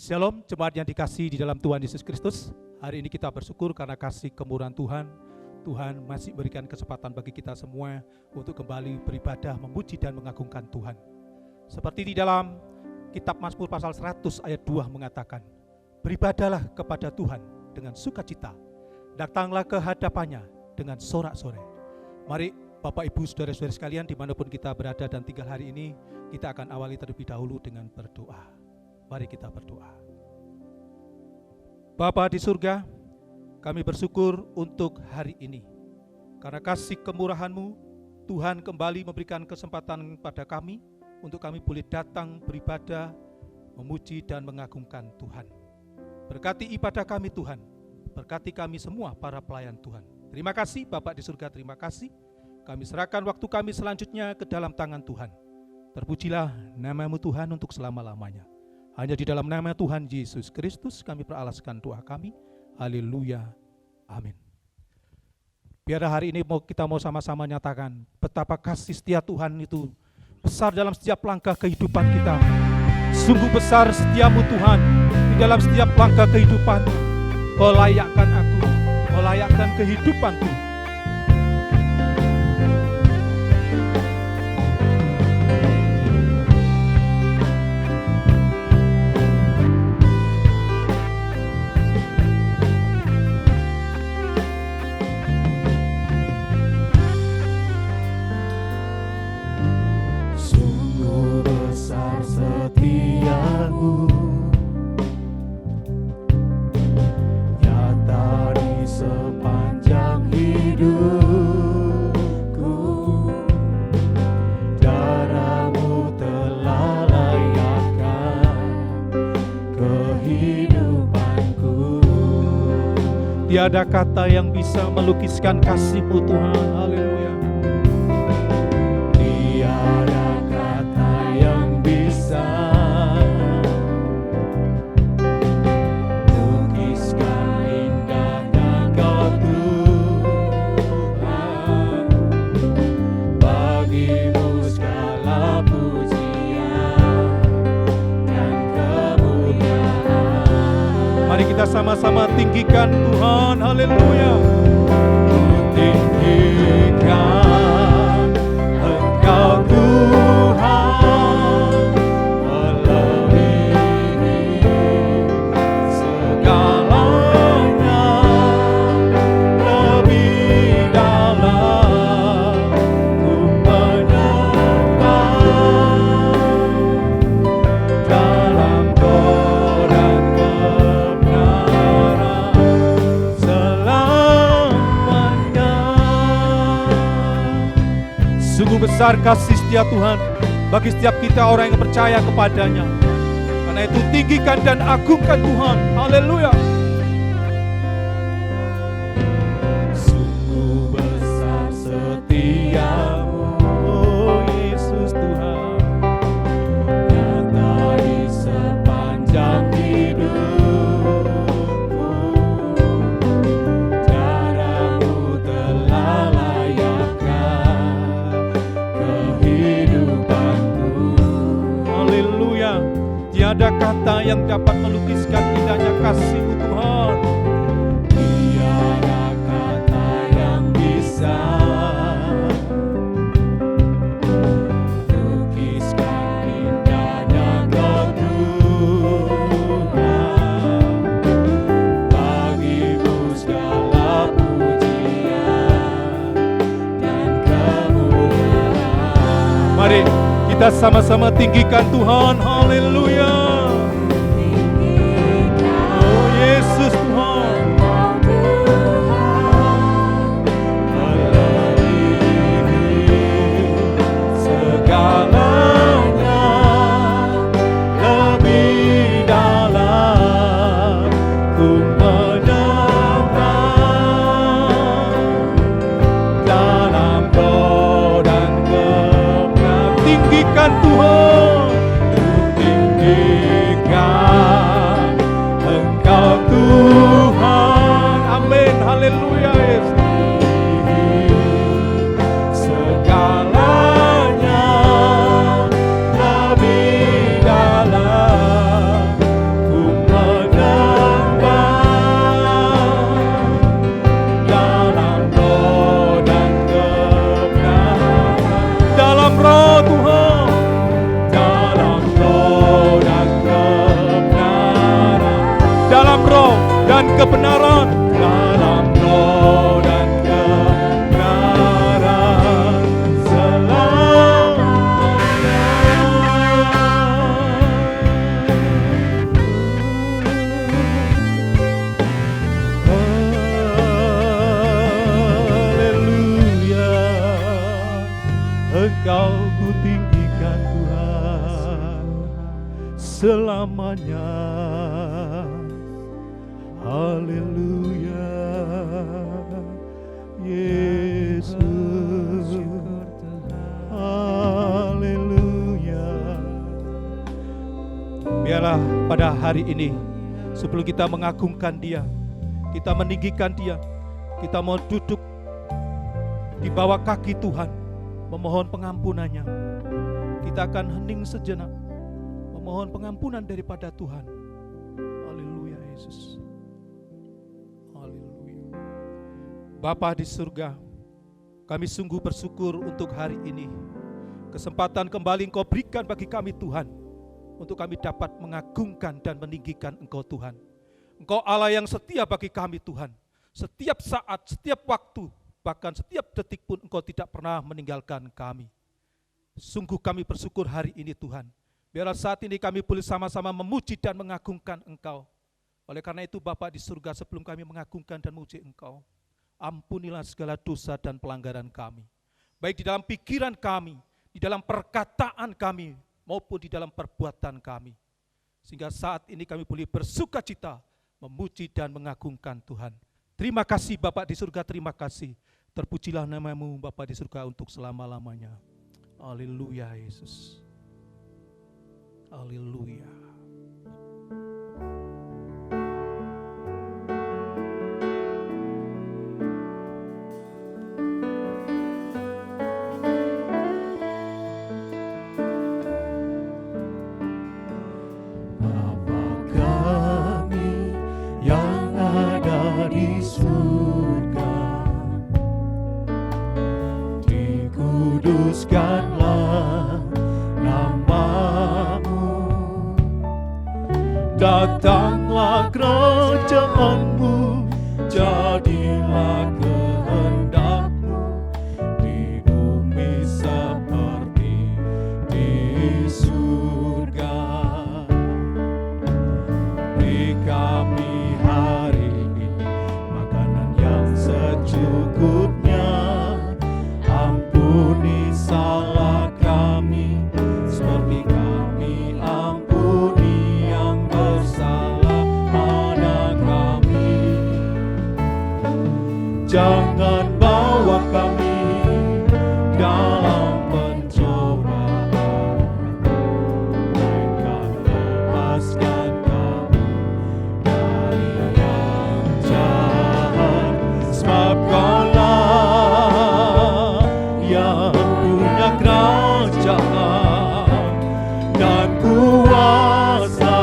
Shalom, jemaat yang dikasihi di dalam Tuhan Yesus Kristus. Hari ini kita bersyukur karena kasih kemurahan Tuhan. Tuhan masih berikan kesempatan bagi kita semua untuk kembali beribadah, memuji dan mengagungkan Tuhan. Seperti di dalam kitab Mazmur pasal 100 ayat 2 mengatakan, beribadahlah kepada Tuhan dengan sukacita, datanglah ke hadapannya dengan sorak-sorai. Mari Bapak Ibu Saudara-saudara sekalian dimanapun kita berada dan tinggal hari ini, kita akan awali terlebih dahulu dengan berdoa. Mari kita berdoa. Bapa di surga, kami bersyukur untuk hari ini. Karena kasih kemurahan-Mu, Tuhan kembali memberikan kesempatan pada kami untuk kami boleh datang beribadah, memuji dan mengagungkan Tuhan. Berkati ibadah kami Tuhan, berkati kami semua para pelayan Tuhan. Terima kasih Bapak di surga, terima kasih. Kami serahkan waktu kami selanjutnya ke dalam tangan Tuhan. Terpujilah nama-Mu Tuhan untuk selama-lamanya. Hanya di dalam nama Tuhan Yesus Kristus kami peralaskan doa kami. Haleluya. Amin. Biar hari ini kita mau sama-sama nyatakan betapa kasih setia Tuhan itu besar dalam setiap langkah kehidupan kita. Sungguh besar setiamu Tuhan di dalam setiap langkah kehidupan. Kau layakkan aku, kau layakkan kehidupanku. Tiada kata yang bisa melukiskan kasih-Mu Tuhan. Haleluya. Tiada kata yang bisa lukiskan indahnya Kau Tuhan. Bagimu segala pujian dan kemuliaan. Mari kita sama-sama tinggikan Tuhan, haleluya. Tinggikan Engkau Tuhan, melebihi segalanya, lebih dalam ku menyembah dalam dan Sungguh besar kasih setia Tuhan bagi setiap kita orang yang percaya kepadanya. Karena itu tinggikan dan agungkan Tuhan. Haleluya. Sungguh besar setiamu, Oh Yesus Tuhan. nyata di sepanjang hidupku. Caramu telah Tiada kata yang dapat melukiskan indahnya kasih-Mu Tuhan. Tiada kata yang bisa lukiskan indahnya Kau Tuhan. Bagimu segala pujian dan kemuliaan. Mari kita sama-sama tinggikan Tuhan. Haleluya. Oh Yesus Tuhan. Melebihi segalanya, lebih dalam ku menyembah dalam doa dan kebenaran. Tinggikan Tuhan. Tinggikan Engkau Tuhan. Amin. Haleluya Yesus. Segalanya lebih dalam ku selamanya. Haleluya, Yesus. Haleluya. Biarlah pada hari ini, sebelum kita mengagungkan Dia, kita meninggikan Dia, kita mau duduk di bawah kaki Tuhan, memohon pengampunannya. Kita akan hening sejenak, memohon pengampunan daripada Tuhan. Haleluya, Yesus. Haleluya. Bapa di surga, kami sungguh bersyukur untuk hari ini. Kesempatan kembali Engkau berikan bagi kami Tuhan, untuk kami dapat mengagungkan dan meninggikan Engkau Tuhan. Engkau Allah yang setia bagi kami Tuhan. Setiap saat, setiap waktu, bahkan setiap detik pun Engkau tidak pernah meninggalkan kami. Sungguh kami bersyukur hari ini Tuhan. Biarlah saat ini kami boleh sama-sama memuji dan mengagungkan Engkau. Oleh karena itu Bapa di surga, sebelum kami mengagungkan dan memuji Engkau, ampunilah segala dosa dan pelanggaran kami. Baik di dalam pikiran kami, di dalam perkataan kami, maupun di dalam perbuatan kami. Sehingga saat ini kami boleh bersuka cita, memuji dan mengagungkan Tuhan. Terima kasih Bapa di surga, terima kasih. Terpujilah nama-Mu Bapa di surga untuk selama-lamanya. Haleluya Yesus. Haleluya. Bapa kami yang ada di surga, dikuduskanlah nama-Mu, datanglah kerajaan-Mu, jadilah kehendak-Mu di bumi seperti di surga. Beri kami hari ini makanan yang secukupnya, ampuni salah kami seperti kami ampuni yang bersalah pada kami. Jangan bawa kami dalam pencobaan, melainkan lepaskan kami dari yang jahat. Sebab Kaulah yang punya kerajaan dan kuasa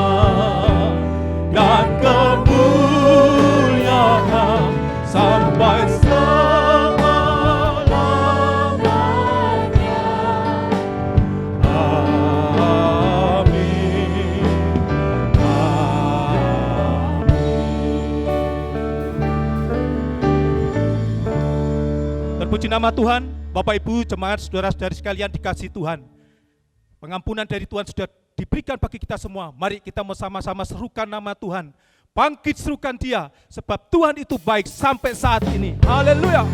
dan kemuliaan sampai selama-lamanya. Amin. Terpuji nama Tuhan. Bapak Ibu, jemaat, saudara-saudari sekalian dikasihi Tuhan. Pengampunan dari Tuhan sudah diberikan bagi kita semua. Mari kita sama-sama serukan nama Tuhan. Bangkit serukan Dia, sebab Tuhan itu baik sampai saat ini. Haleluya.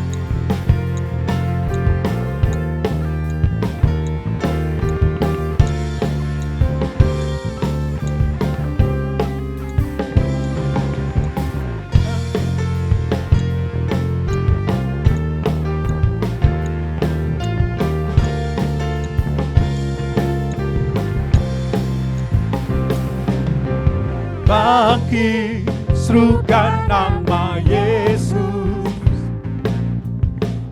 Bangkit, serukan nama Yesus.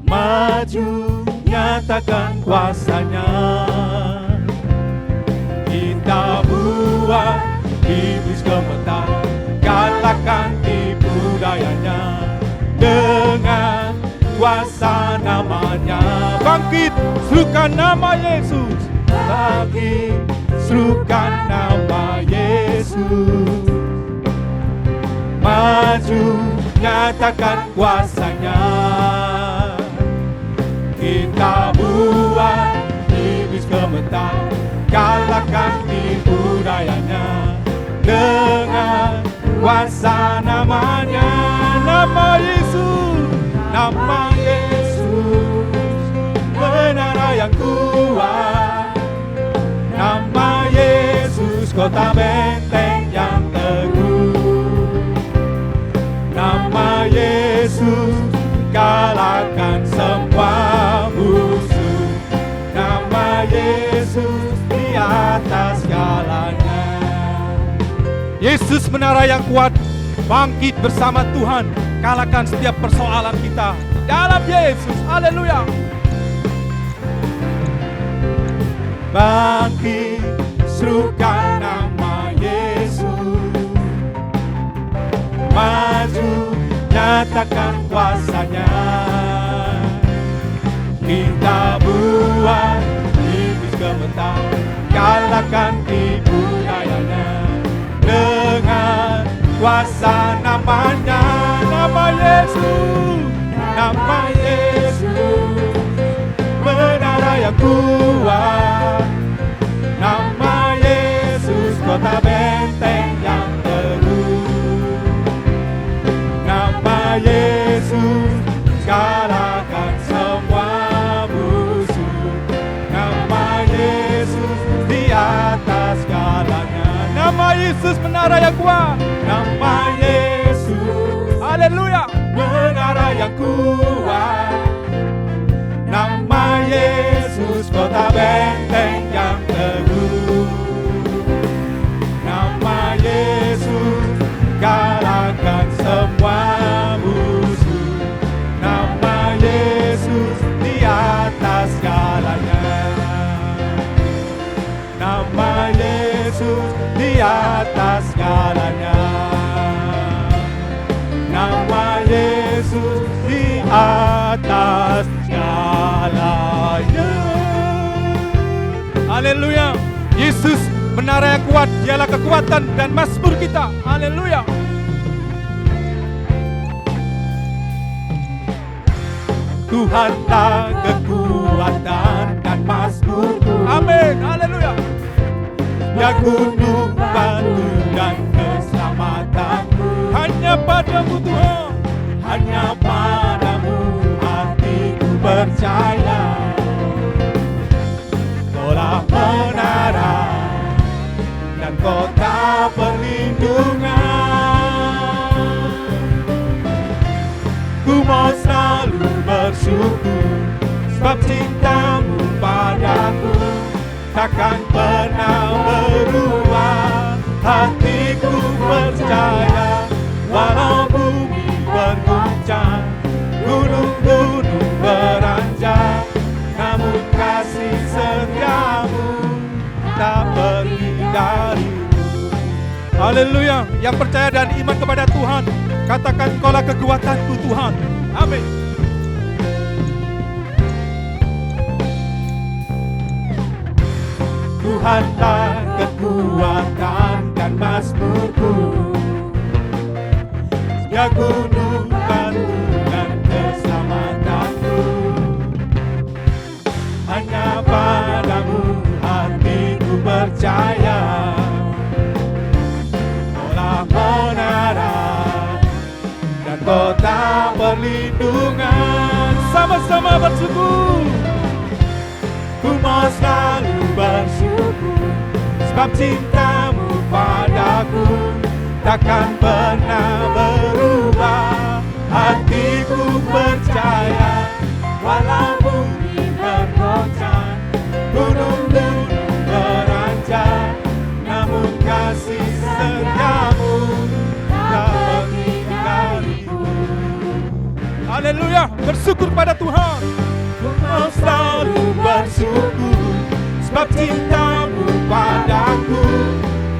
Maju, nyatakan kuasanya. Kita buat iblis gemetar, galakkan tipu dayanya. Dengan kuasa namanya. Bangkit, serukan nama Yesus. Bangkit, serukan nama Yesus. Maju, nyatakan kuasanya. Kita buat iblis gemetar, kalahkan tipu dayanya. Dengan kuasa namanya, nama Yesus, nama Yesus, menara yang kuat. Nama Yesus, kota benteng yang teguh. Nama Yesus kalahkan semua musuh. Nama Yesus di atas segalanya. Yesus menara yang kuat, bangkit bersama Tuhan, kalahkan setiap persoalan kita dalam Yesus. Haleluya. Bangkit, serukan nama Yesus. Maju, nyatakan kuasanya. Kita buat iblis gemetar, kalahkan tipu dayanya. Dengan kuasa namanya, nama Yesus, nama Yesus, menara yang kuat. Nama Yesus, kota benteng yang teguh. Nama Yesus, kalahkan semua musuh. Nama Yesus di atas segalanya. Nama Yesus menara yang kuat. Nama Yesus, Haleluya. menara yang kuat. Nama Yesus, kota benteng yang teguh. Nama Yesus, kalahkan semua musuh. Nama Yesus di atas segalanya. Nama Yesus di atas segalanya. Nama Yesus di atas segalanya. Haleluya. Yesus menara yang kuat, dialah kekuatan dan mazmur kita. Haleluya. Tuhanlah kekuatan dan mazmurku. Amin. Haleluya. Ya gunung batu dan keselamatanku. Hanya padamu Tuhan. Hanya padamu hatiku percaya. Kaulah menara dan kota perlindungan. Ku mau selalu bersyukur, sebab cintamu padaku takkan pernah berubah. Hatiku percaya, walau bumi berguncang, gunung-gunung beranjak, namun kasih setiamu tak pergi dariku. Haleluya. Yang percaya dan iman kepada Tuhan, katakan kaulah kekuatanku Tuhan. Amin. Tuhanlah kekuatan dan mazmurku. Ya gunung batu dan keselamatanku. Hanya padamu hatiku percaya. Kaulah menara dan kota perlindungan. Sama-sama bersyukur. Ku mau selalu bersyukur, sebab cintamu padaku takkan pernah berubah. Hatiku percaya, walau bumi bergoncang, gunung-gunung beranjak, namun kasih setiamu tak pergi dariku. Haleluya. Bersyukur pada Tuhan. Ku mau selalu bersyukur, sebab cintamu padaku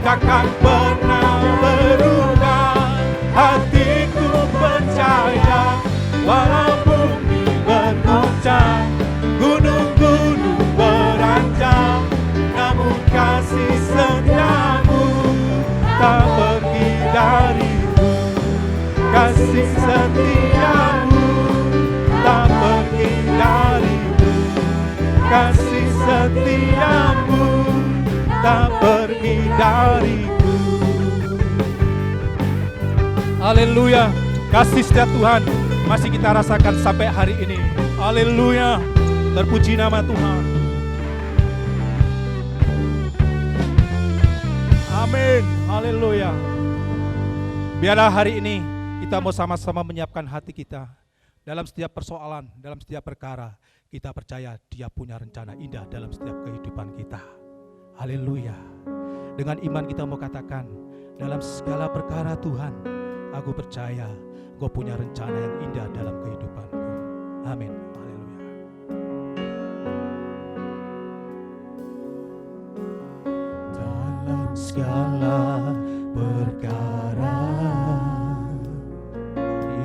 takkan pernah berubah. Hatiku percaya, walau bumi bergoncang, gunung-gunung beranjak, namun kasih setiamu tak pergi dariku. Kasih setiamu tak pergi dariku. Kasih setiamu tak pergi dariku. Haleluya. Kasih setia Tuhan masih kita rasakan sampai hari ini. Haleluya. Terpuji nama Tuhan. Amin. Haleluya. Biarlah hari ini kita mau sama-sama menyiapkan hati kita. Dalam setiap persoalan, dalam setiap perkara, kita percaya Dia punya rencana indah dalam setiap kehidupan kita. Haleluya. Dengan iman kita mau katakan, dalam segala perkara Tuhan, aku percaya Engkau punya rencana yang indah dalam kehidupanku. Amin. Haleluya. Dalam segala perkara,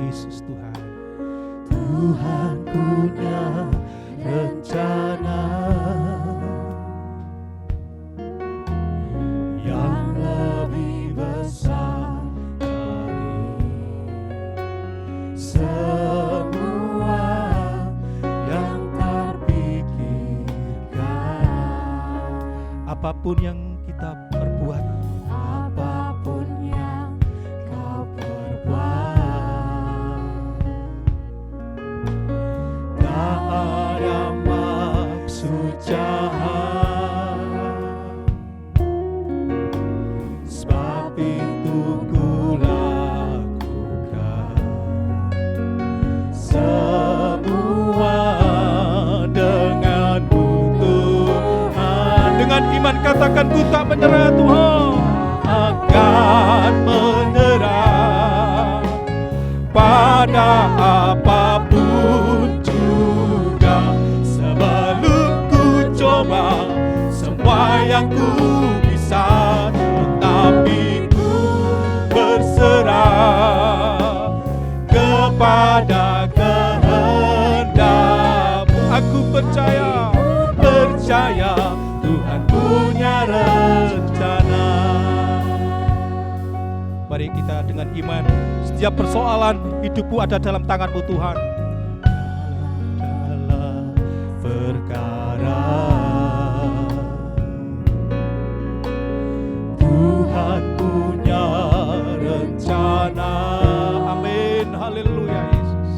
Yesus Tuhan, Tuhan punya rencana yang lebih besar dari semua yang terpikirkan. apapun yang kita perbuat, Apapun yang kau perbuat, tak ada maksud jahat, sebab itu ku lakukan semua denganmu Tuhan. dengan iman katakan, ku tak menyerah Tuhan. Akan menyerah pada apapun juga, sebelum ku coba semua yang ku bisa, tetapi ku berserah kepada kehendak-Mu. Aku percaya Tuhan punya rencana. Mari kita dengan iman, setiap persoalan hidupku ada dalam tangan-Mu Tuhan. Dalam perkara, Tuhan punya rencana. Amin. Haleluya Yesus.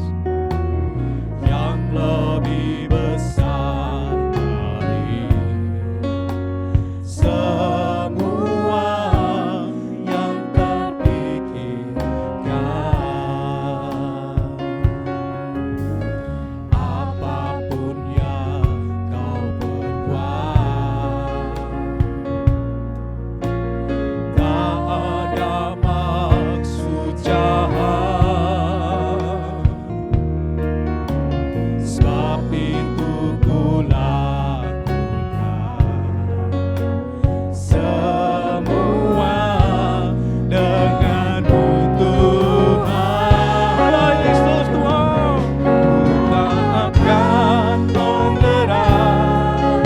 Yang lebih besar dari semua yang terpikirkan. Apapun yang kau perbuat, tak ada maksud jahat, sebab itu ku lakukan semua denganmu Tuhan. Yesus Tuhan. Tak akan menyerah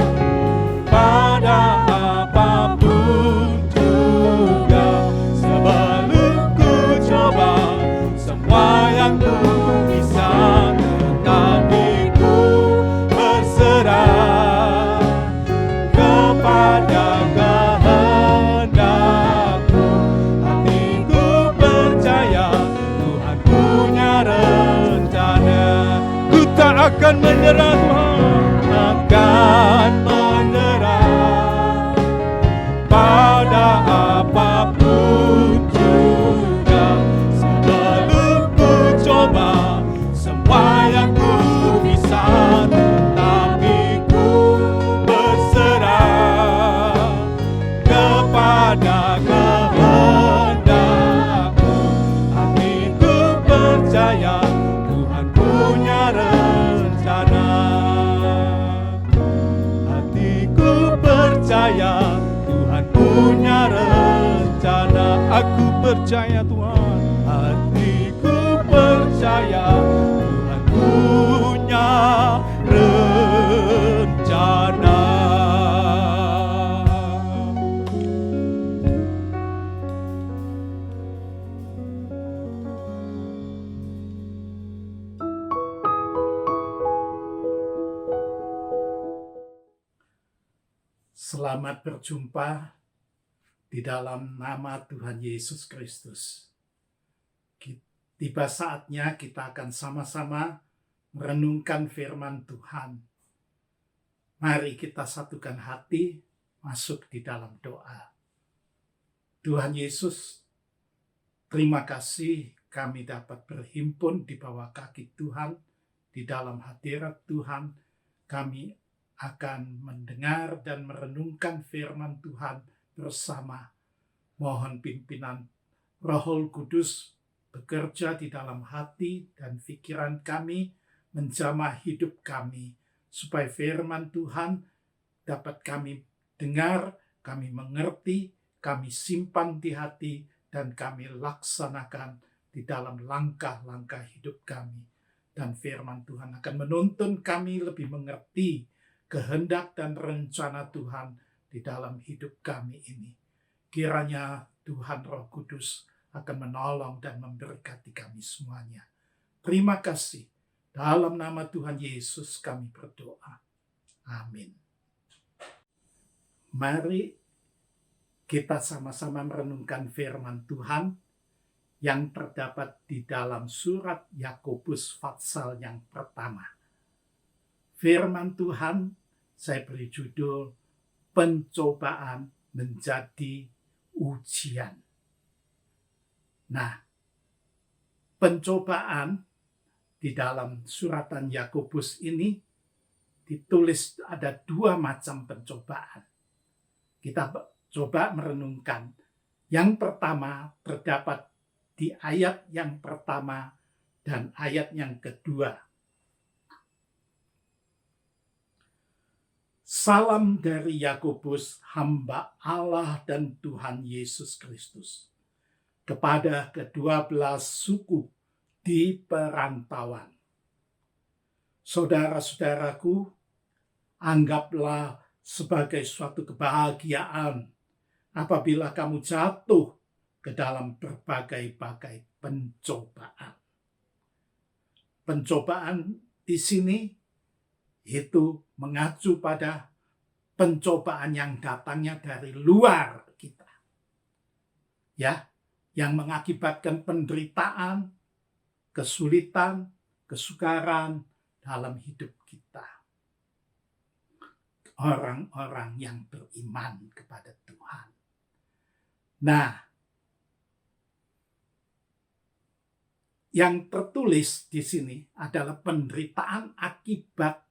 pada apapun juga, sebelum ku coba semua yang ku bisa, tetapi ku berserah kepada kehendak-Mu. Hatiku percaya Tuhan punya rencana. Ku tak akan menyerah Tuhan. Akan menyerah pada apapun juga, sebelum ku coba semua yang ku bisa, tetapi ku berserah kepada kehendak-Mu. Hatiku percaya Tuhan punya rencana. Hatiku percaya Tuhan punya rencana. Aku percaya Tuhan. Hatiku percaya Tuhan punya rencana. Selamat berjumpa di dalam nama Tuhan Yesus Kristus. Tiba saatnya kita akan sama-sama merenungkan firman Tuhan. Mari kita satukan hati, masuk di dalam doa. Tuhan Yesus, terima kasih kami dapat berhimpun di bawah kaki Tuhan, di dalam hadirat Tuhan. Kami akan mendengar dan merenungkan firman Tuhan bersama. Mohon pimpinan Roh Kudus bekerja di dalam hati dan pikiran kami, menjamah hidup kami, supaya firman Tuhan dapat kami dengar, kami mengerti, kami simpan di hati, dan kami laksanakan di dalam langkah-langkah hidup kami. Dan firman Tuhan akan menuntun kami lebih mengerti kehendak dan rencana Tuhan di dalam hidup kami ini. Kiranya Tuhan Roh Kudus akan menolong dan memberkati kami semuanya. Terima kasih. Dalam nama Tuhan Yesus kami berdoa. Amin. Mari kita sama-sama merenungkan firman Tuhan yang terdapat di dalam surat Yakobus pasal yang pertama. Firman Tuhan saya beri judul pencobaan menjadi ujian. Nah, pencobaan di dalam suratan Yakobus ini ditulis ada 2 macam pencobaan. Kita coba merenungkan. Yang pertama terdapat di ayat yang pertama dan ayat yang kedua. Salam dari Yakobus, hamba Allah dan Tuhan Yesus Kristus, kepada ke-12 suku di perantauan. Saudara-saudaraku, anggaplah sebagai suatu kebahagiaan apabila kamu jatuh ke dalam berbagai-bagai pencobaan. Pencobaan di sini itu mengacu pada pencobaan yang datangnya dari luar kita. Ya, yang mengakibatkan penderitaan, kesulitan, kesukaran dalam hidup kita. Orang-orang yang beriman kepada Tuhan. Nah, yang tertulis di sini adalah penderitaan akibat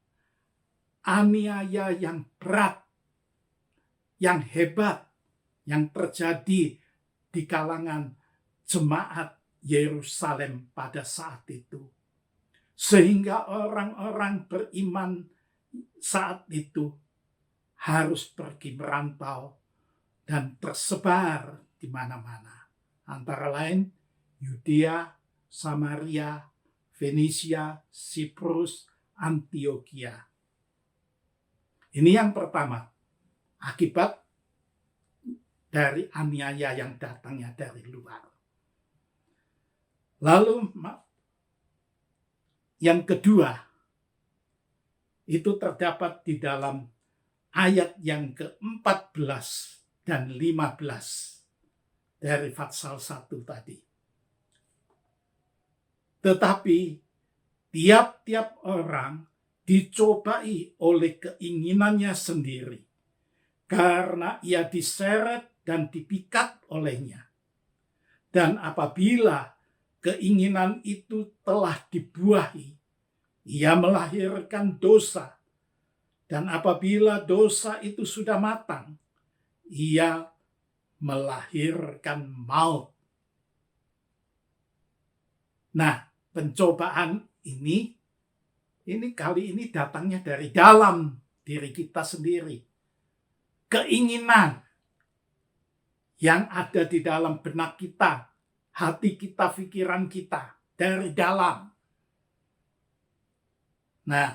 aniaya yang berat, yang hebat, yang terjadi di kalangan jemaat Yerusalem pada saat itu. Sehingga orang-orang beriman saat itu harus pergi merantau dan tersebar di mana-mana. Antara lain Yudea, Samaria, Fenisia, Siprus, Antioquia. Ini yang pertama, akibat dari aniaya yang datangnya dari luar. Lalu yang kedua, itu terdapat di dalam ayat yang ke-14 dan 15 dari pasal 1 tadi. Tetapi tiap-tiap orang dicobai oleh keinginannya sendiri, karena ia diseret dan dipikat olehnya. Dan apabila keinginan itu telah dibuahi, ia melahirkan dosa. Dan apabila dosa itu sudah matang, ia melahirkan maut. Nah, pencobaan ini kali ini datangnya dari dalam diri kita sendiri. Keinginan yang ada di dalam benak kita, hati kita, pikiran kita, dari dalam. Nah,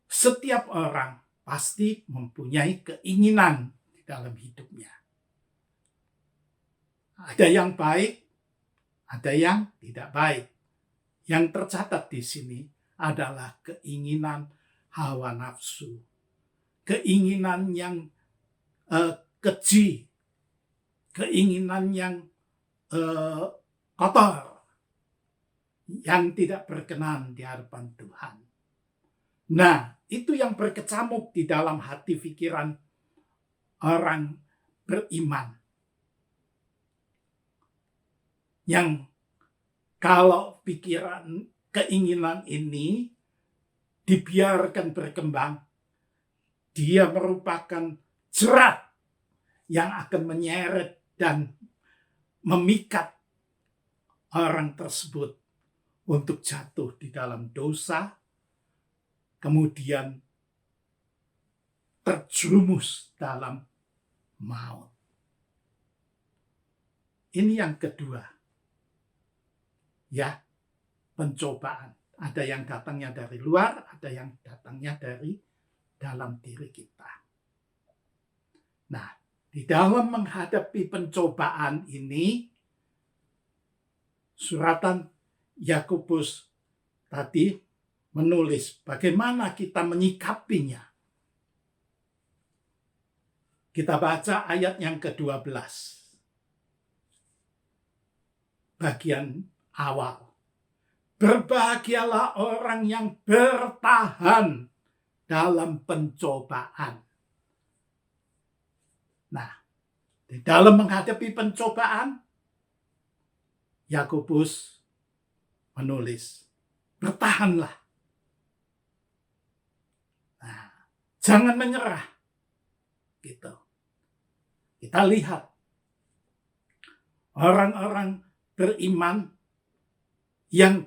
setiap orang pasti mempunyai keinginan di dalam hidupnya. Ada yang baik, ada yang tidak baik. Yang tercatat di sini adalah keinginan hawa nafsu. Keinginan yang keji. Keinginan yang kotor. Yang tidak berkenan di hadapan Tuhan. Nah, itu yang berkecamuk di dalam hati pikiran orang beriman. Yang kalau pikiran, keinginan ini dibiarkan berkembang, dia merupakan jerat yang akan menyeret dan memikat orang tersebut untuk jatuh di dalam dosa, kemudian terjerumus dalam maut. Ini yang kedua. Ya, pencobaan. Ada yang datangnya dari luar, ada yang datangnya dari dalam diri kita. Nah, di dalam menghadapi pencobaan ini, suratan Yakobus tadi menulis bagaimana kita menyikapinya. Kita baca ayat yang ke-12. Bagian awal. Berbahagialah orang yang bertahan dalam pencobaan. Nah, di dalam menghadapi pencobaan, Yakobus menulis, bertahanlah. Nah, jangan menyerah. Gitu. Kita lihat orang-orang beriman yang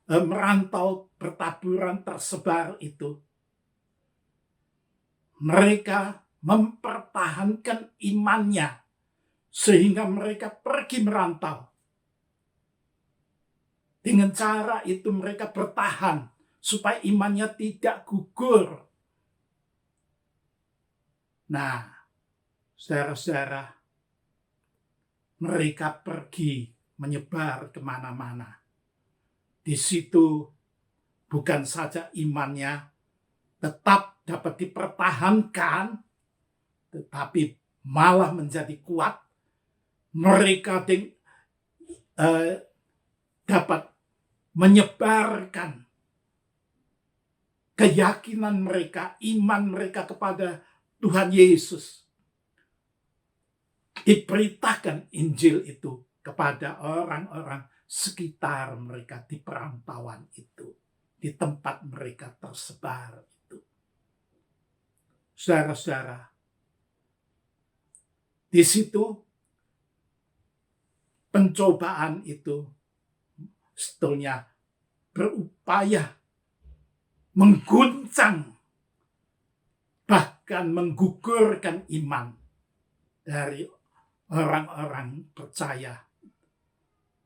merantau bertaburan tersebar itu, mereka mempertahankan imannya sehingga mereka pergi merantau. Dengan cara itu mereka bertahan supaya imannya tidak gugur. Nah, saudara-saudara, mereka pergi menyebar kemana-mana. Di situ bukan saja imannya tetap dapat dipertahankan, tetapi malah menjadi kuat. Mereka dapat menyebarkan keyakinan mereka, iman mereka kepada Tuhan Yesus. Diberitakan Injil itu kepada orang-orang sekitar mereka di perantauan itu, di tempat mereka tersebar itu. Saudara-saudara, di situ pencobaan itu sebetulnya berupaya mengguncang, bahkan menggugurkan iman dari orang-orang percaya.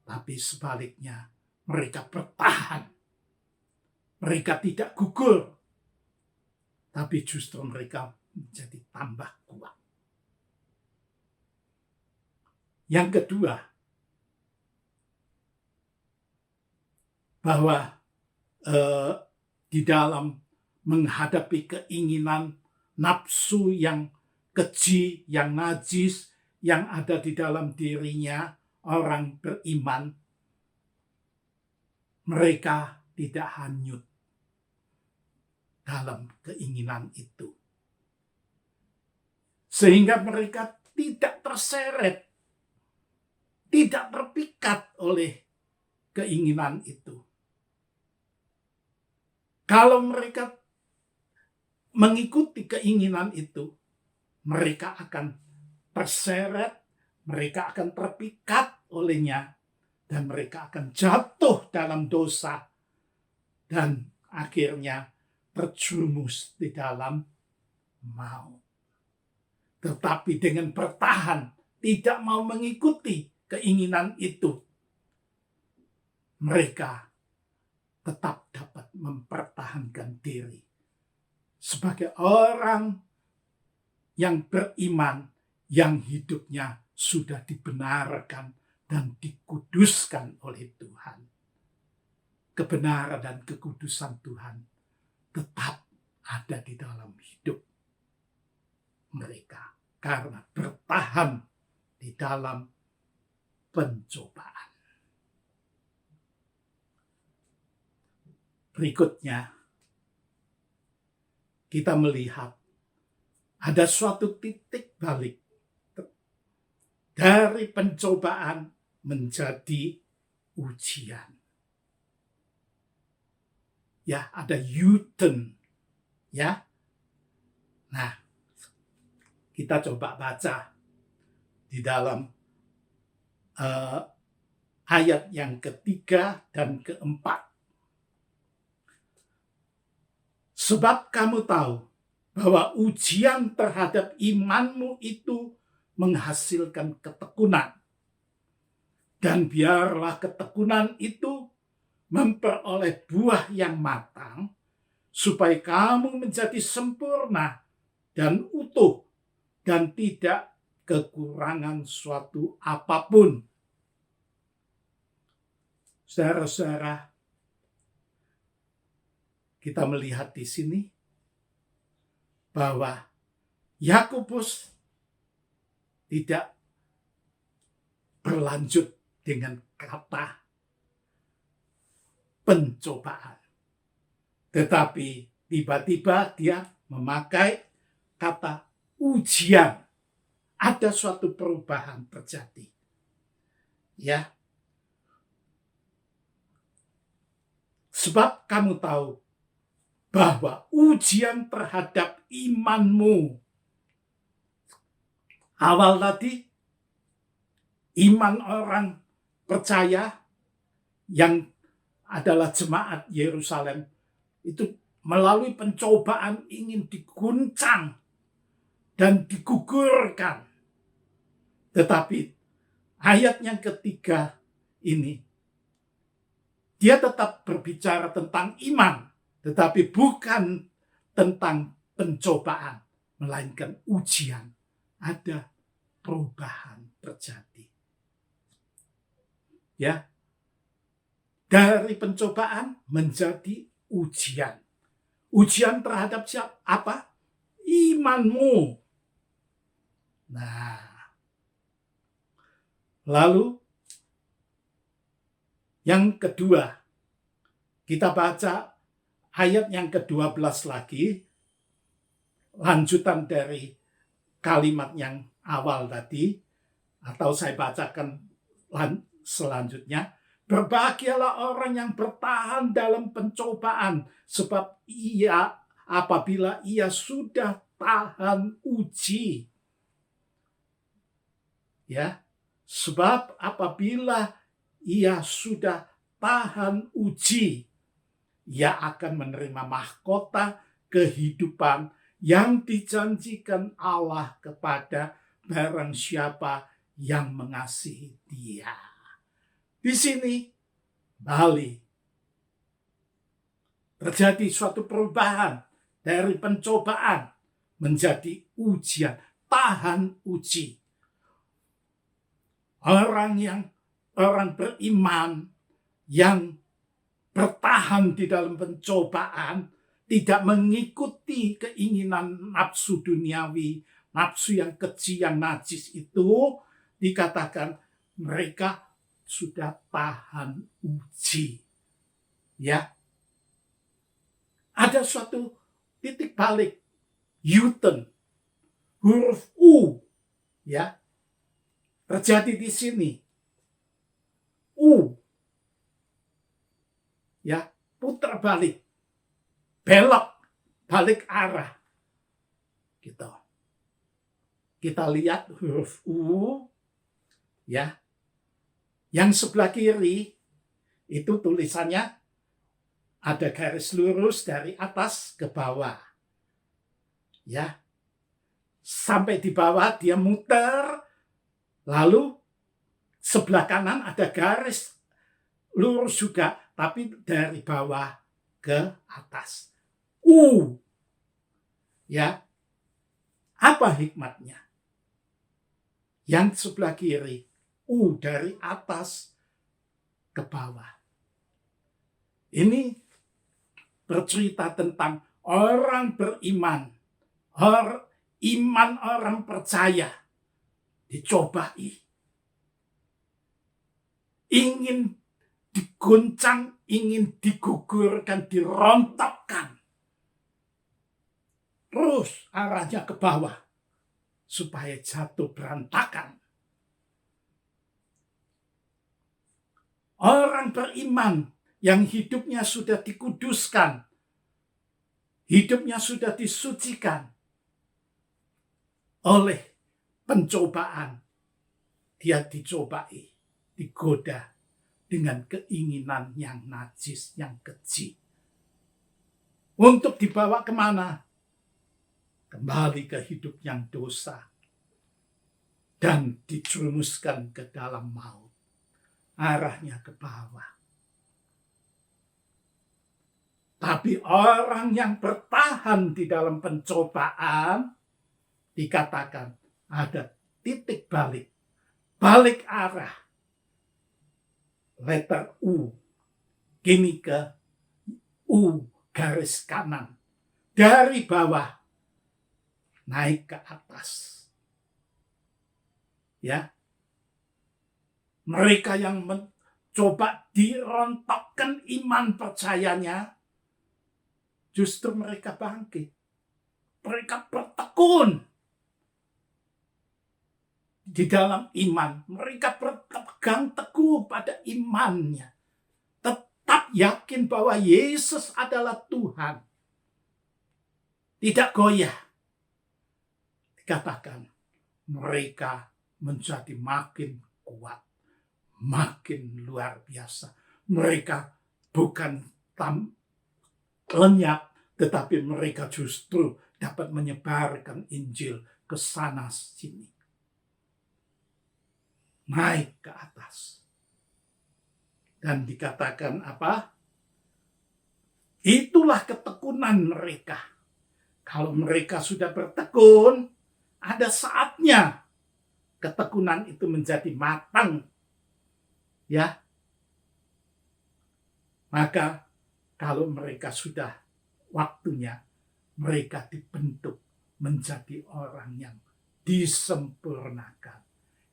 Tapi sebaliknya, mereka bertahan. Mereka tidak gugur. Tapi justru mereka menjadi tambah kuat. Yang kedua, bahwa di dalam menghadapi keinginan nafsu yang keji, yang najis, yang ada di dalam dirinya, orang beriman, mereka tidak hanyut dalam keinginan itu. Sehingga mereka tidak terseret, tidak terpikat oleh keinginan itu. Kalau mereka mengikuti keinginan itu, mereka akan terseret, mereka akan terpikat olehnya, dan mereka akan jatuh dalam dosa, dan akhirnya terjerumus di dalam maut. Tetapi dengan bertahan, tidak mau mengikuti keinginan itu, mereka tetap dapat mempertahankan diri sebagai orang yang beriman, yang hidupnya sudah dibenarkan dan dikuduskan oleh Tuhan. Kebenaran dan kekudusan Tuhan tetap ada di dalam hidup mereka karena bertahan di dalam pencobaan. Berikutnya, kita melihat ada suatu titik balik dari pencobaan menjadi ujian. Ya, ada U-turn. Ya. Nah, kita coba baca di dalam ayat yang ketiga dan keempat. Sebab kamu tahu bahwa ujian terhadap imanmu itu menghasilkan ketekunan. Dan biarlah ketekunan itu memperoleh buah yang matang, supaya kamu menjadi sempurna dan utuh dan tidak kekurangan suatu apapun. Saudara-saudara, kita melihat di sini bahwa Yakobus tidak berlanjut dengan kata pencobaan. Tetapi tiba-tiba dia memakai kata ujian. Ada suatu perubahan terjadi. Ya. Sebab kamu tahu bahwa ujian terhadap imanmu. Awal tadi, iman orang percaya yang adalah jemaat Yerusalem itu melalui pencobaan ingin diguncang dan digugurkan. Tetapi ayat yang ketiga ini, dia tetap berbicara tentang iman, tetapi bukan tentang pencobaan, melainkan ujian. Ada perubahan terjadi. Ya. Dari pencobaan menjadi ujian. Ujian terhadap siapa? Apa? Imanmu. Nah. Lalu yang kedua, kita baca ayat yang ke-12 lagi, lanjutan dari kalimat yang awal tadi, atau saya bacakan selanjutnya. Berbahagialah orang yang bertahan dalam pencobaan, sebab apabila ia sudah tahan uji. Ya, sebab apabila ia sudah tahan uji, ia akan menerima mahkota kehidupan yang dijanjikan Allah kepada barang siapa yang mengasihi Dia. Di sini Bali terjadi suatu perubahan dari pencobaan menjadi ujian, tahan uji. Orang beriman yang bertahan di dalam pencobaan tidak mengikuti keinginan nafsu duniawi, nafsu yang keji, yang najis itu, dikatakan mereka sudah tahan uji. Ya. Ada suatu titik balik, U-turn, huruf U, ya, terjadi di sini. U, ya, putar balik, belok, balik arah, gitu. Kita lihat huruf U, ya. Yang sebelah kiri itu tulisannya ada garis lurus dari atas ke bawah. Ya. Sampai di bawah dia muter, lalu sebelah kanan ada garis lurus juga, tapi dari bawah ke atas. Ya. Apa hikmatnya? Yang sebelah kiri, dari atas ke bawah. Ini bercerita tentang orang beriman, iman orang percaya dicobai, ingin diguncang, ingin digugurkan, dirontokkan, terus arahnya ke bawah supaya jatuh berantakan. Orang beriman yang hidupnya sudah dikuduskan, hidupnya sudah disucikan oleh pencobaan. Dia dicobai, digoda dengan keinginan yang najis, yang keji. Untuk dibawa kemana? Kembali ke hidup yang dosa. Dan dijerumuskan ke dalam maut. Arahnya ke bawah. Tapi orang yang bertahan di dalam pencobaan, dikatakan ada titik balik. Balik arah. Letter U. Kini ke U garis kanan. Dari bawah naik ke atas. Ya. Mereka yang mencoba dirontokkan iman percayanya, justru mereka bangkit. Mereka bertekun di dalam iman. Mereka berpegang teguh pada imannya. Tetap yakin bahwa Yesus adalah Tuhan. Tidak goyah. Dikatakan mereka menjadi makin kuat. Makin luar biasa. Mereka bukan lenyap, tetapi mereka justru dapat menyebarkan Injil ke sana sini. Naik ke atas. Dan dikatakan apa? Itulah ketekunan mereka. Kalau mereka sudah bertekun, ada saatnya ketekunan itu menjadi matang. Ya. Maka kalau mereka sudah waktunya, mereka dibentuk menjadi orang yang disempurnakan,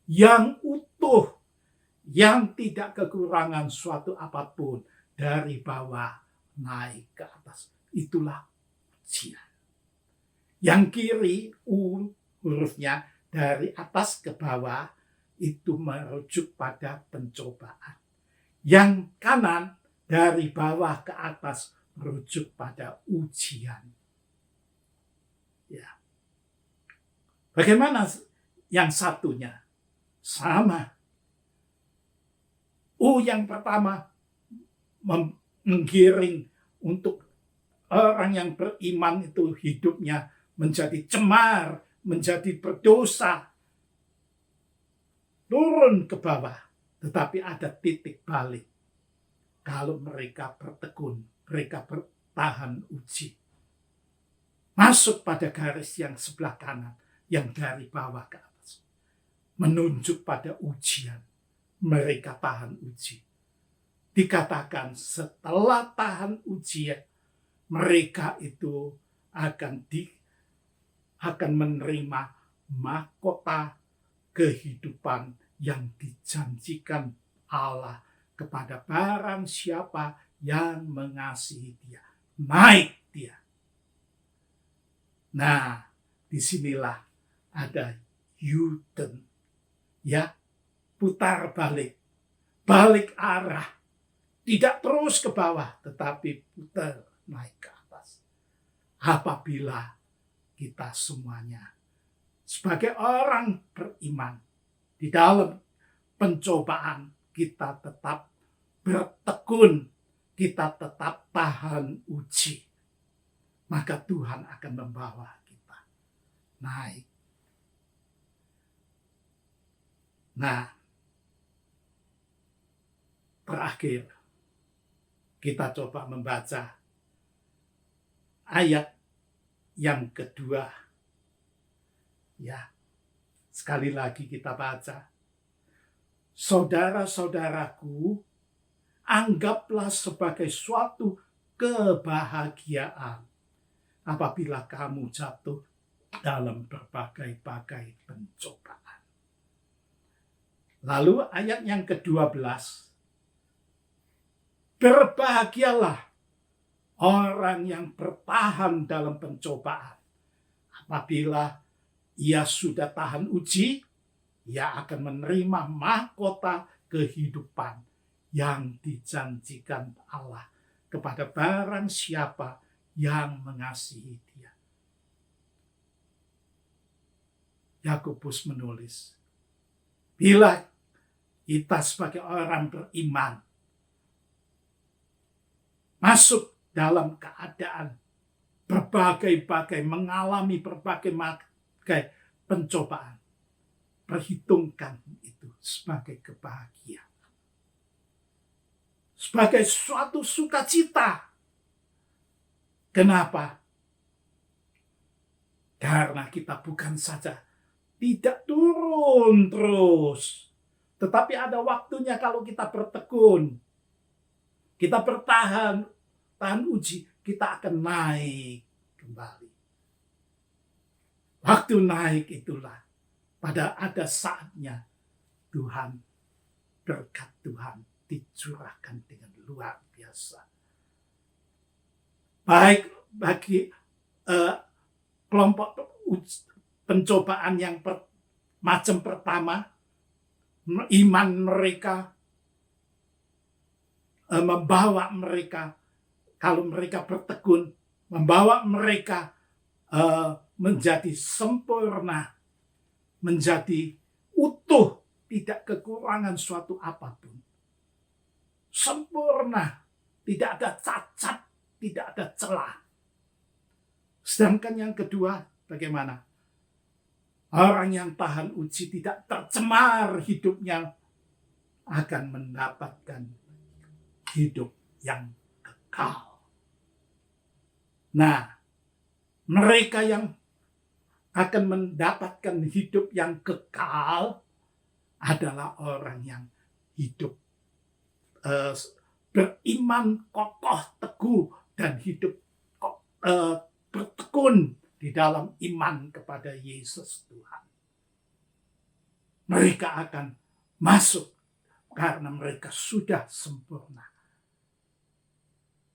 yang utuh, yang tidak kekurangan suatu apapun, dari bawah naik ke atas. Itulah ujian. Yang kiri, U hurufnya, dari atas ke bawah, itu merujuk pada pencobaan. Yang kanan, dari bawah ke atas, merujuk pada ujian. Ya. Bagaimana yang satunya? Sama. U yang pertama menggiring untuk orang yang beriman itu hidupnya menjadi cemar, menjadi berdosa, turun ke bawah. Tetapi ada titik balik. Kalau mereka bertekun, mereka bertahan uji. Masuk pada garis yang sebelah kanan, yang dari bawah ke atas. Menunjuk pada ujian. Mereka tahan uji. Dikatakan setelah tahan ujian, mereka itu akan menerima mahkota kehidupan yang dijanjikan Allah kepada barang siapa yang mengasihi Dia. Naik dia. Nah, disinilah ada U-turn. Ya, putar balik. Balik arah. Tidak terus ke bawah, tetapi putar naik ke atas. Apabila kita semuanya sebagai orang beriman di dalam pencobaan, kita tetap bertekun, kita tetap tahan uji, maka Tuhan akan membawa kita naik. Nah, terakhir kita coba membaca ayat yang kedua. Ya, sekali lagi kita baca. Saudara-saudaraku, anggaplah sebagai suatu kebahagiaan apabila kamu jatuh dalam berbagai-bagai pencobaan. Lalu ayat yang ke-12. Berbahagialah orang yang bertahan dalam pencobaan. Apabila ia sudah tahan uji, ia akan menerima mahkota kehidupan yang dijanjikan Allah kepada barang siapa yang mengasihi Dia. Yakobus menulis, bila kita sebagai orang beriman masuk dalam keadaan mengalami berbagai pencobaan, perhitungkan itu sebagai kebahagiaan, sebagai suatu sukacita. Kenapa? Karena kita bukan saja tidak turun terus, tetapi ada waktunya kalau kita bertekun, kita bertahan, tahan uji, kita akan naik kembali. Waktu naik itulah pada ada saatnya Tuhan, berkat Tuhan dicurahkan dengan luar biasa. Baik bagi kelompok pencobaan yang macam pertama, iman mereka membawa mereka, kalau mereka bertekun, membawa mereka menjadi sempurna, menjadi utuh, tidak kekurangan suatu apapun. Sempurna, tidak ada cacat, tidak ada celah. Sedangkan yang kedua, bagaimana? Orang yang tahan uji tidak tercemar hidupnya akan mendapatkan hidup yang kekal. Nah, mereka yang akan mendapatkan hidup yang kekal adalah orang yang hidup beriman kokoh, teguh, dan hidup bertekun di dalam iman kepada Yesus Tuhan. Mereka akan masuk karena mereka sudah sempurna.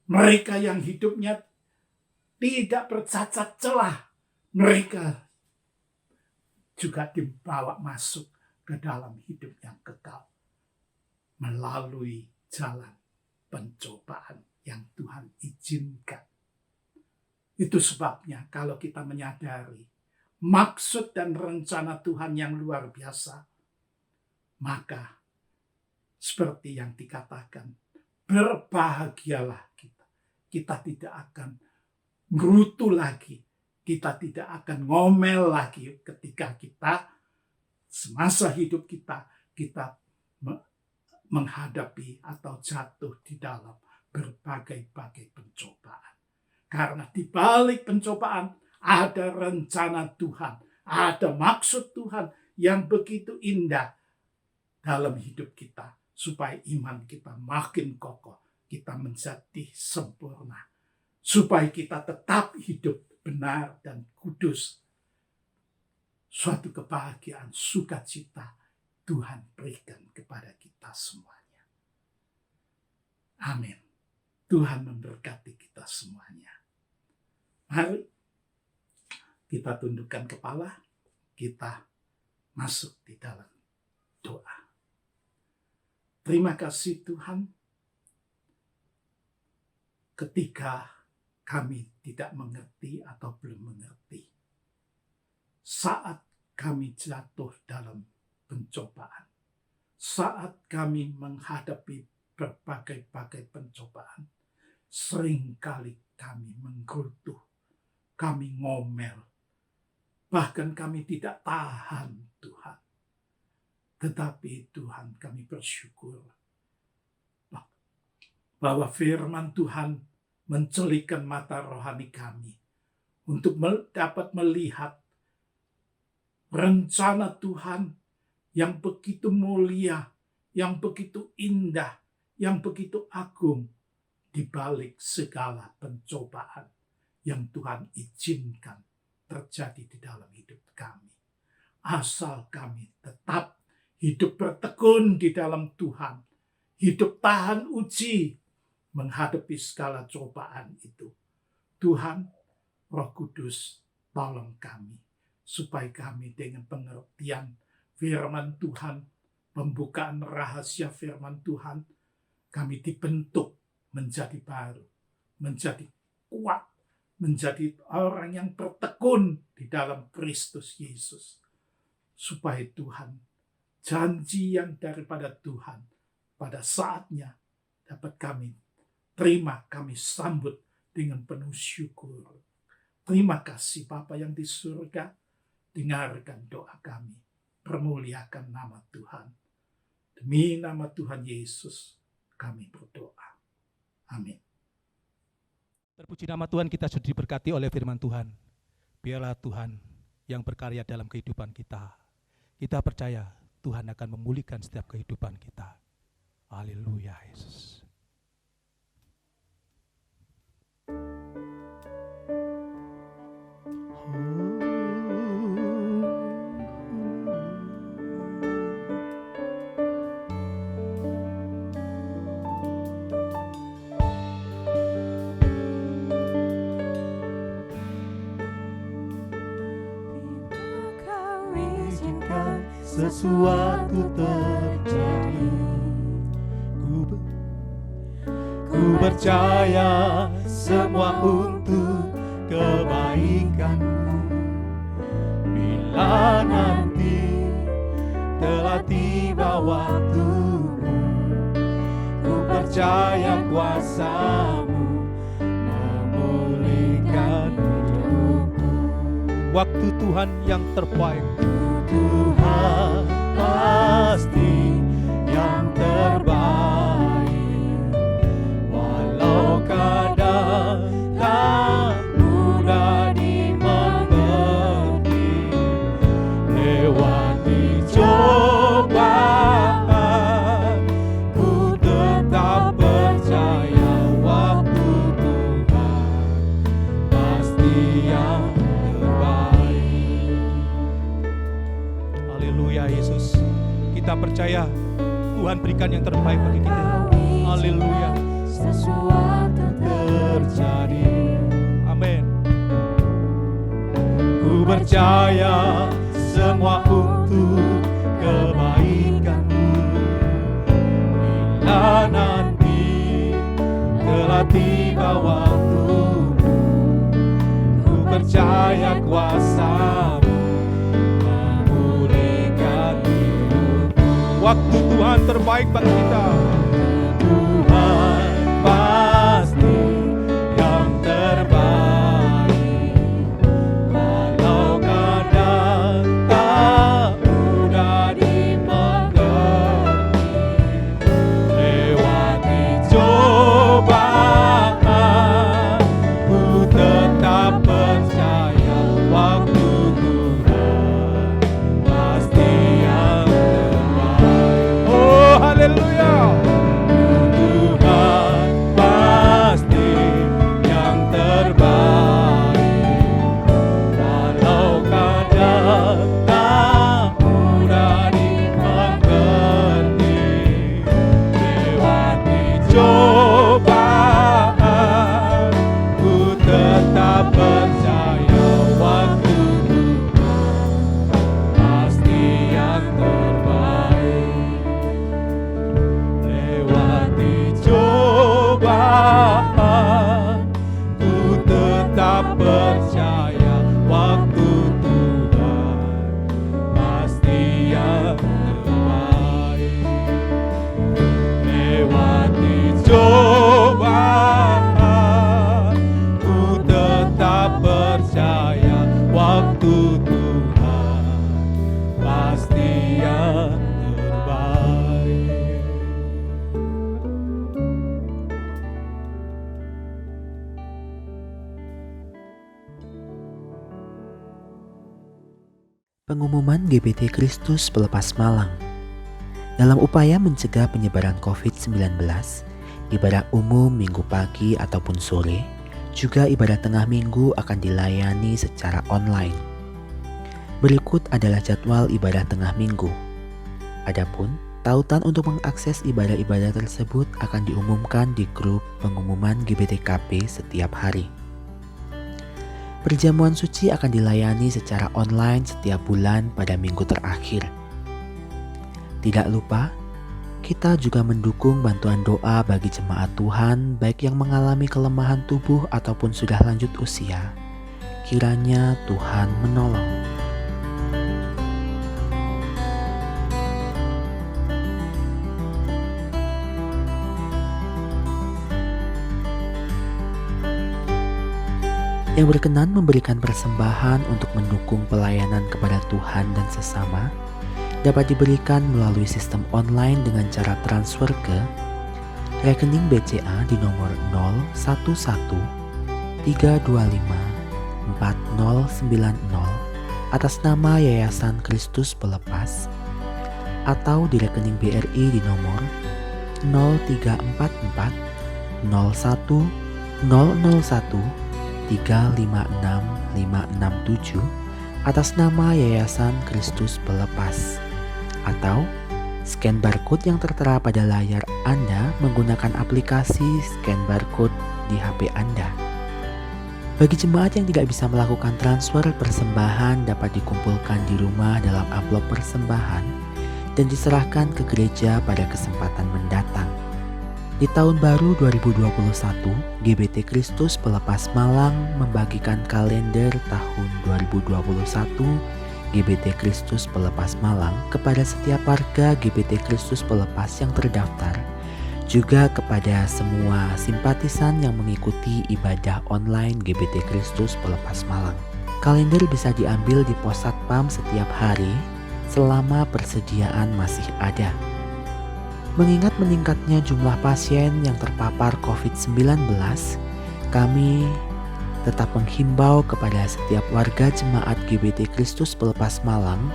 Mereka yang hidupnya tidak bercacat celah, mereka juga dibawa masuk ke dalam hidup yang kekal melalui jalan pencobaan yang Tuhan izinkan. Itu sebabnya kalau kita menyadari maksud dan rencana Tuhan yang luar biasa, maka seperti yang dikatakan, berbahagialah kita. Kita tidak akan gerutu lagi, kita tidak akan ngomel lagi ketika kita semasa hidup kita menghadapi atau jatuh di dalam berbagai-bagai pencobaan. Karena di balik pencobaan ada rencana Tuhan, ada maksud Tuhan yang begitu indah dalam hidup kita, supaya iman kita makin kokoh, kita menjadi sempurna, supaya kita tetap hidup benar dan kudus. Suatu kebahagiaan, sukacita Tuhan berikan kepada kita semuanya. Amin. Tuhan memberkati kita semuanya. Mari kita tundukkan kepala, kita masuk di dalam doa. Terima kasih Tuhan, ketika kami tidak mengerti atau belum mengerti, saat kami jatuh dalam pencobaan, saat kami menghadapi berbagai-bagai pencobaan, seringkali kami menggerutu, kami ngomel, bahkan kami tidak tahan Tuhan. Tetapi Tuhan, kami bersyukur bahwa firman Tuhan mencelikkan mata rohani kami untuk dapat melihat rencana Tuhan yang begitu mulia, yang begitu indah, yang begitu agung di balik segala pencobaan yang Tuhan izinkan terjadi di dalam hidup kami. Asal kami tetap hidup bertekun di dalam Tuhan, hidup tahan uji menghadapi segala cobaan itu. Tuhan, Roh Kudus, tolong kami supaya kami dengan pengertian firman Tuhan, pembukaan rahasia firman Tuhan, kami dibentuk menjadi baru, menjadi kuat, menjadi orang yang bertekun di dalam Kristus Yesus. Supaya Tuhan, janji yang daripada Tuhan pada saatnya dapat kami terima, kami sambut dengan penuh syukur. Terima kasih Bapa yang di surga, dengarkan doa kami, permuliakan nama Tuhan. Demi nama Tuhan Yesus kami berdoa. Amin. Terpuji nama Tuhan, kita sudah diberkati oleh firman Tuhan. Biarlah Tuhan yang berkarya dalam kehidupan kita. Kita percaya Tuhan akan memulihkan setiap kehidupan kita. Haleluya Yesus. Sesuatu terjadi, ku percaya semua untuk kebaikanmu. Bila nanti telah tiba waktumu, ku percaya kuasa-Mu memulihkan hidupku. Waktu Tuhan yang terbaik, Tuhan pasti yang terbaik, walau kadang tak mudah dimengerti. Lewati cobaan, ku tetap percaya waktu Tuhan pasti yang Yesus, kita percaya Tuhan berikan yang terbaik bagi kita. Haleluya. Sesuatu terjadi. Amin. Ku percaya semua untuk kebaikanmu. Bila nanti telah tiba waktumu, ku percaya kuasa-Mu. Waktu Tuhan terbaik bagi kita. Tuhan pasti yang terbaik, walau kadang tak mudah dimengerti. Lewati cobaan, ku tetap percaya waktu Tuhan pasti yang haleluya. Tuhan pasti yang terbaik, walau kadang tak mudah dimengerti. Lewati cobaan, ku tetap percaya waktu Tuhan pasti yang terbaik. Cobaan, ku tetap percaya waktu Tuhan pasti yang terbaik. Lewati cobaan, ku tetap percaya waktu Tuhan pasti yang terbaik. Pengumuman GBT Kristus Pelepas Malang. Dalam upaya mencegah penyebaran COVID-19, ibadah umum minggu pagi ataupun sore, juga ibadah tengah minggu akan dilayani secara online. Berikut adalah jadwal ibadah tengah minggu. Adapun tautan untuk mengakses ibadah-ibadah tersebut akan diumumkan di grup pengumuman GBTKP setiap hari. Perjamuan suci akan dilayani secara online setiap bulan pada minggu terakhir. Tidak lupa, Kita juga mendukung bantuan doa bagi jemaat Tuhan baik yang mengalami kelemahan tubuh ataupun sudah lanjut usia. Kiranya Tuhan menolong. Yang berkenan memberikan persembahan untuk mendukung pelayanan kepada Tuhan dan sesama dapat diberikan melalui sistem online dengan cara transfer ke rekening BCA di nomor 011 325 4090 atas nama Yayasan Kristus Pelepas, atau di rekening BRI di nomor 0344 01 001 356567 atas nama Yayasan Kristus Pelepas, atau scan barcode yang tertera pada layar Anda menggunakan aplikasi scan barcode di HP Anda. Bagi jemaat yang tidak bisa melakukan transfer, persembahan dapat dikumpulkan di rumah dalam amplop persembahan dan diserahkan ke gereja pada kesempatan mendatang. Di tahun baru 2021, GBT Kristus Pelepas Malang membagikan kalender tahun 2021 GBT Kristus Pelepas Malang kepada setiap warga GBT Kristus Pelepas yang terdaftar, juga kepada semua simpatisan yang mengikuti ibadah online GBT Kristus Pelepas Malang. Kalender bisa diambil di pos satpam setiap hari selama persediaan masih ada. Mengingat meningkatnya jumlah pasien yang terpapar COVID-19, kami tetap menghimbau kepada setiap warga jemaat GBT Kristus Pelepas Malang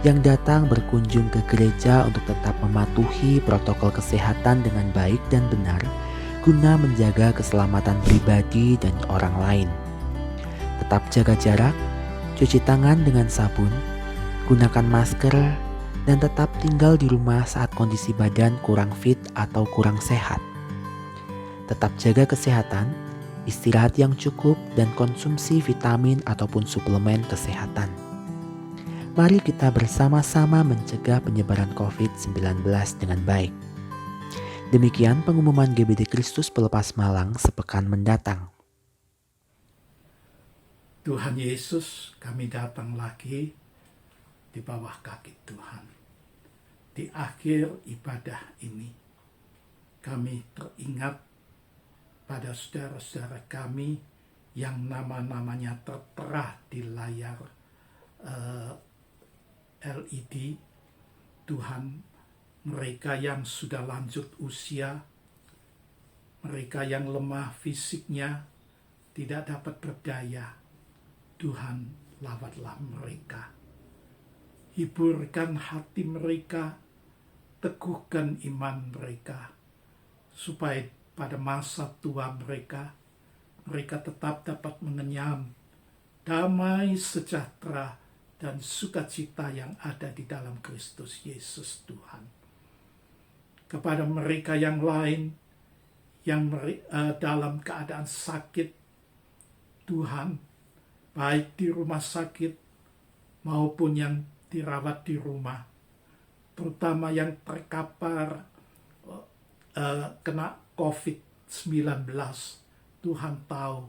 yang datang berkunjung ke gereja untuk tetap mematuhi protokol kesehatan dengan baik dan benar guna menjaga keselamatan pribadi dan orang lain. Tetap jaga jarak, cuci tangan dengan sabun, gunakan masker, dan tetap tinggal di rumah saat kondisi badan kurang fit atau kurang sehat. Tetap jaga kesehatan, istirahat yang cukup, dan konsumsi vitamin ataupun suplemen kesehatan. Mari kita bersama-sama mencegah penyebaran COVID-19 dengan baik. Demikian pengumuman GBT Kristus Pelepas Malang sepekan mendatang. Tuhan Yesus, kami datang lagi di bawah kaki Tuhan. Di akhir ibadah ini, kami teringat pada saudara-saudara kami yang nama-namanya tertera di layar LED. Tuhan, mereka yang sudah lanjut usia, mereka yang lemah fisiknya, tidak dapat berdaya, Tuhan, lawatlah mereka. Hiburkan hati mereka, teguhkan iman mereka, supaya pada masa tua mereka tetap dapat mengenyam damai, sejahtera, dan sukacita yang ada di dalam Kristus Yesus Tuhan. Kepada mereka yang lain yang dalam keadaan sakit, Tuhan, baik di rumah sakit maupun yang dirawat di rumah, terutama yang terkapar kena COVID-19, Tuhan tahu,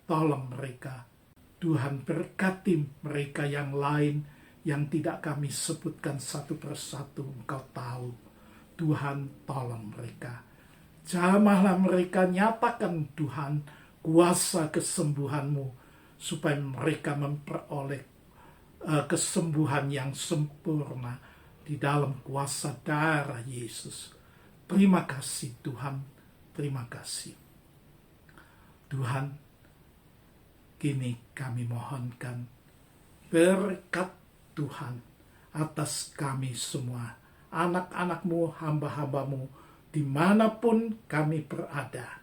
tolong mereka. Tuhan berkati mereka yang lain yang tidak kami sebutkan satu persatu, Engkau tahu. Tuhan tolong mereka. Jamahlah mereka, nyatakan Tuhan kuasa kesembuhan-Mu, supaya mereka memperoleh kesembuhan yang sempurna di dalam kuasa darah Yesus. Terima kasih Tuhan, terima kasih. Tuhan, kini kami mohonkan berkat Tuhan atas kami semua, anak-anak-Mu, hamba-hamba-Mu, dimanapun kami berada.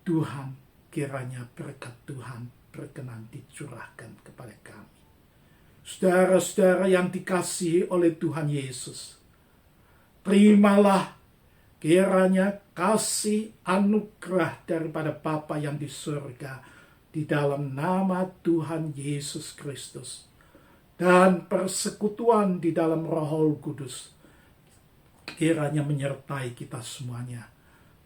Tuhan, kiranya berkat Tuhan berkenan dicurahkan kepada kami. Saudara-saudara yang dikasihi oleh Tuhan Yesus, terimalah kiranya kasih anugerah daripada Bapa yang di surga di dalam nama Tuhan Yesus Kristus, dan persekutuan di dalam Roh Kudus kiranya menyertai kita semuanya.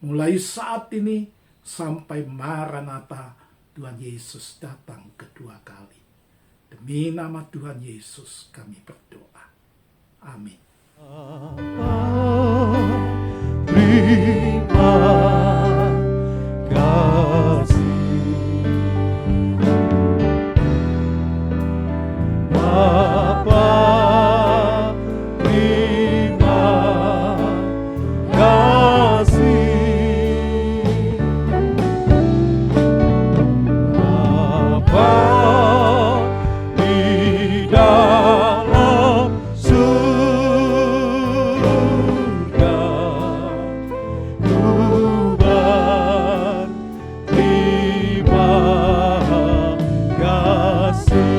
Mulai saat ini sampai Maranatha, Tuhan Yesus datang kedua kali. Demi nama Tuhan Yesus kami berdoa. Amin. Terima kasih Bapa, terima kasih Bapa di dalam surga. Tuhan, terima kasih.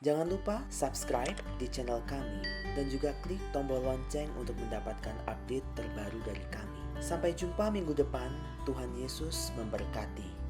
Jangan lupa subscribe di channel kami dan juga klik tombol lonceng untuk mendapatkan update terbaru dari kami. Sampai jumpa minggu depan. Tuhan Yesus memberkati.